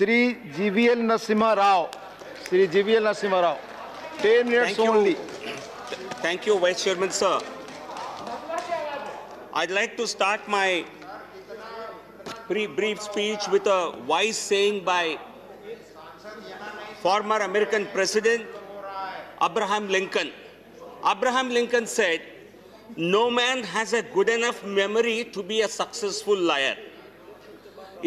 Sri GVL Narasimha Rao. Sri GVL Narasimha Rao. 10 minutes only. Thank you, Vice Chairman, sir. I'd like to start my brief speech with a wise saying by former American President Abraham Lincoln. Abraham Lincoln said, "No man has a good enough memory to be a successful liar."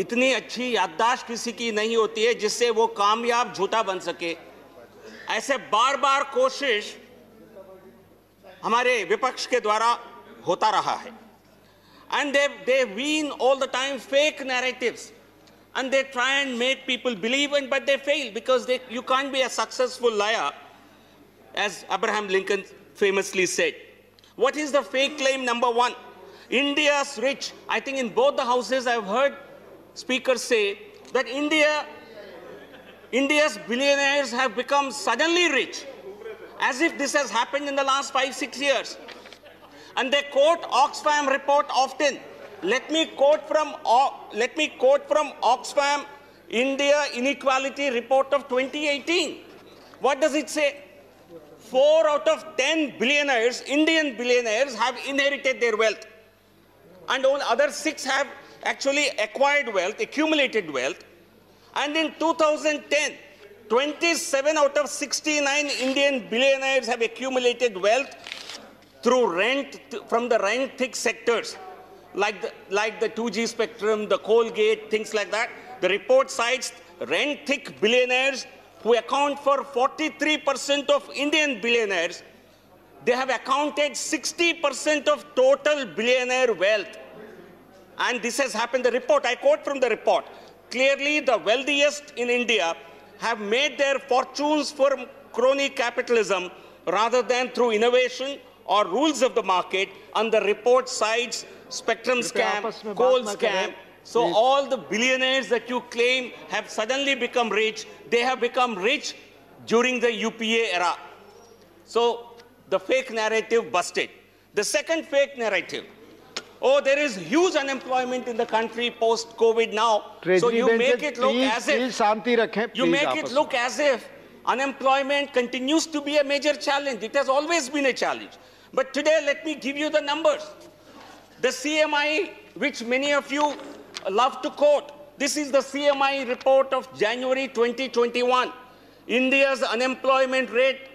इतनी अच्छी याददाश्त किसी की नहीं होती है जिससे वो कामयाब झूठा बन सके। ऐसे बार बार कोशिश हमारे विपक्ष के द्वारा होता रहा है। And they wean all the time fake narratives, and they try and make people believe in, but they fail because you can't be a successful liar, as Abraham Lincoln famously said. What is the fake claim number one? India's rich. I think in both the houses I've heard speakers say that India's billionaires have become suddenly rich, as if this has happened in the last 5-6 years. And they quote Oxfam report often. Let me quote from Oxfam India Inequality Report of 2018. What does it say? 4 out of 10 billionaires, Indian billionaires, have inherited their wealth. And all other 6 have actually acquired wealth, accumulated wealth. And in 2010, 27 out of 69 Indian billionaires have accumulated wealth through rent, from the rent-thick sectors, like the 2G spectrum, the Colgate, things like that. The report cites rent-thick billionaires who account for 43% of Indian billionaires. They have accounted 60% of total billionaire wealth. And this has happened, the report, I quote from the report, clearly the wealthiest in India have made their fortunes from crony capitalism rather than through innovation or rules of the market, and the report cites spectrum scam, coal scam. So all the billionaires that you claim have suddenly become rich, they have become rich during the UPA era. So the fake narrative busted. The second fake narrative, oh, there is huge unemployment in the country post-COVID now. So you make it look as if unemployment continues to be a major challenge. It has always been a challenge. But today, let me give you the numbers. The CMI, which many of you love to quote, this is the CMI report of January 2021. India's unemployment rate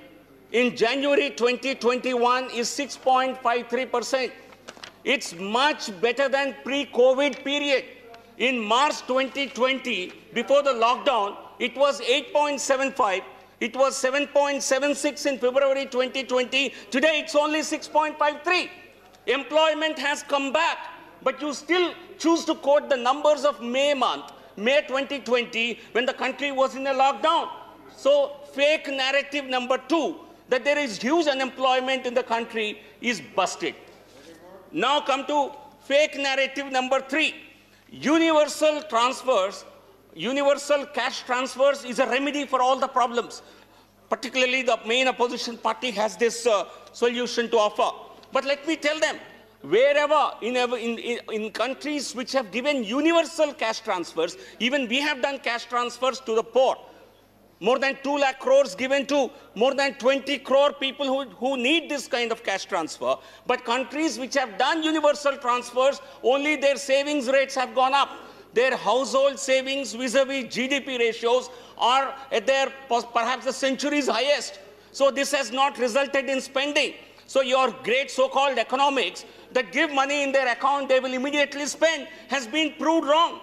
in January 2021 is 6.53%. It's much better than pre-COVID period. In March 2020, before the lockdown, it was 8.75. It was 7.76 in February 2020. Today, it's only 6.53. Employment has come back, but you still choose to quote the numbers of May 2020, when the country was in a lockdown. So fake narrative number 2, that there is huge unemployment in the country, is busted. Now come to fake narrative number 3. Universal transfers, universal cash transfers is a remedy for all the problems. Particularly the main opposition party has this solution to offer. But let me tell them, wherever in countries which have given universal cash transfers, even we have done cash transfers to the poor. More than 2 lakh crores given to more than 20 crore people who need this kind of cash transfer. But countries which have done universal transfers, only their savings rates have gone up. Their household savings vis-a-vis GDP ratios are at their perhaps the century's highest. So this has not resulted in spending. So your great so-called economics that give money in their account they will immediately spend has been proved wrong.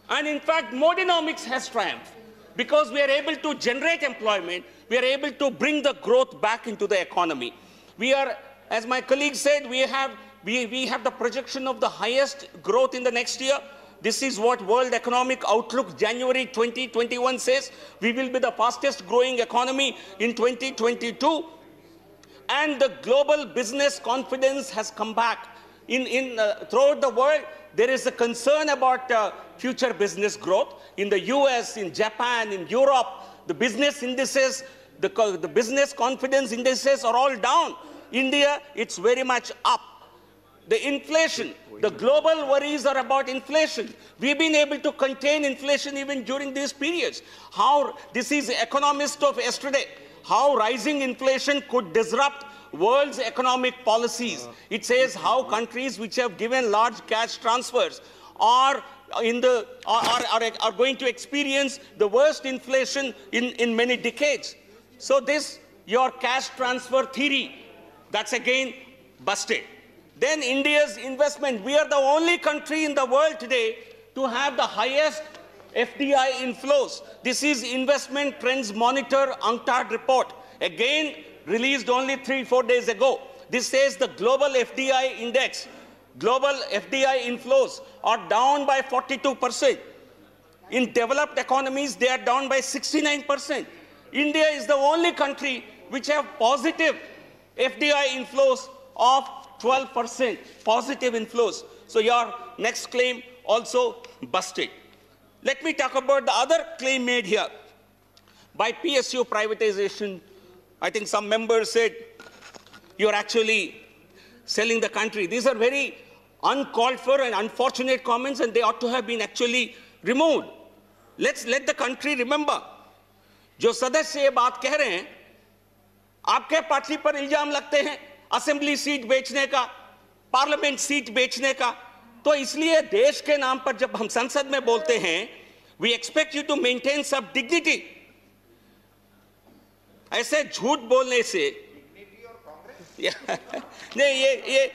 And in fact, Modinomics has triumphed. Because we are able to generate employment, we are able to bring the growth back into the economy. We are, as my colleague said, we have the projection of the highest growth in the next year. This is what World Economic Outlook January 2021 says. We will be the fastest growing economy in 2022. And the global business confidence has come back. Throughout the world, there is a concern about future business growth. In the US, in Japan, in Europe, the business indices, the business confidence indices are all down. India, it's very much up. The inflation, the global worries are about inflation. We've been able to contain inflation even during these periods. How, this is economist of yesterday, how rising inflation could disrupt world's economic policies. It says how countries which have given large cash transfers are going to experience the worst inflation in many decades. So this, your cash transfer theory, that's again busted. Then India's investment. We are the only country in the world today to have the highest FDI inflows. This is Investment Trends Monitor UNCTAD report, again released only 3-4 days ago. This says the global FDI index, global FDI inflows are down by 42%. In developed economies, they are down by 69%. India is the only country which have positive FDI inflows of 12%, positive inflows. So your next claim also busted. Let me talk about the other claim made here. By PSU privatization, I think some members said, you're actually selling the country. These are very uncalled for and unfortunate comments, and they ought to have been actually removed. Let's let the country remember. जो सदस्य ये बात कह रहे हैं, आपके party पर इल्जाम लगते हैं असेंबली सीट बेचने का, पार्लियामेंट सीट बेचने का, तो इसलिए देश के नाम पर जब हम संसद में बोलते हैं, we expect you to maintain some dignity. ऐसे झूठ बोलने से नहीं, ये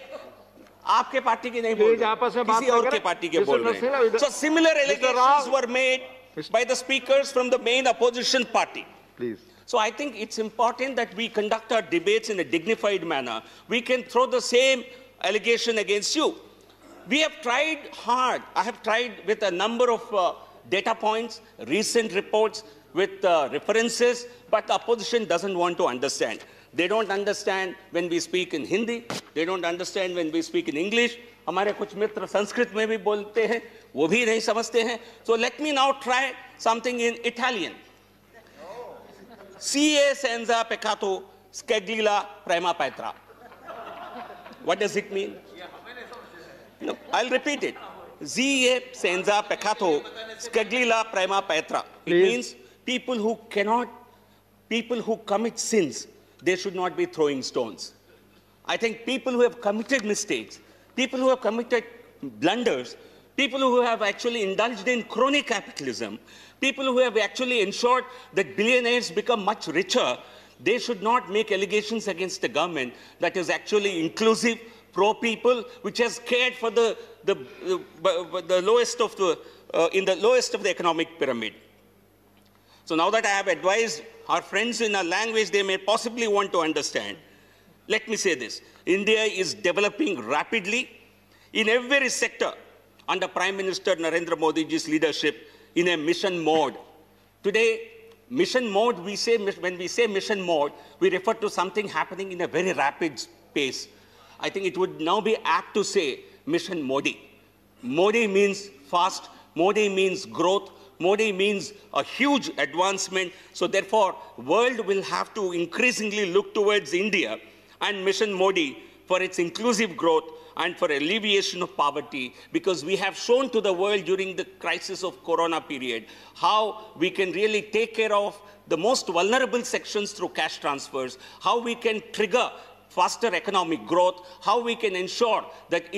आपके पार्टी की नहीं बोल रहे, किसी और के पार्टी के बोल रहे हैं. So similar allegations were made by the speakers from the main opposition party. Please. So I think it's important that we conduct our debates in a dignified manner. We can throw the same allegation against you. We have tried hard. I have tried with a number of data points, recent reports, with references, but the opposition doesn't want to understand. They don't understand when we speak in Hindi. They don't understand when we speak in English. हमारे कुछ मित्र संस्कृत में भी बोलते हैं, वो भी नहीं समझते हैं. So let me now try something in Italian. CA senza peccato scaglila prima patra. What does it mean? No, I'll repeat it. CA senza peccato scaglila prima patra. It means people who commit sins, they should not be throwing stones. I think people who have committed mistakes, people who have committed blunders, people who have actually indulged in crony capitalism, people who have actually ensured that billionaires become much richer, they should not make allegations against the government that is actually inclusive, pro-people, which has cared for the lowest of the, in the lowest of the economic pyramid. So now that I have advised our friends in a language they may possibly want to understand, let me say this. India is developing rapidly in every sector under Prime Minister Narendra Modi's leadership in a mission mode. Today, mission mode, when we say mission mode, we refer to something happening in a very rapid pace. I think it would now be apt to say mission Modi. Modi means fast, Modi means growth, Modi means a huge advancement. So therefore, world will have to increasingly look towards India and mission Modi for its inclusive growth and for alleviation of poverty, because we have shown to the world during the crisis of Corona period how we can really take care of the most vulnerable sections through cash transfers, how we can trigger faster economic growth, how we can ensure that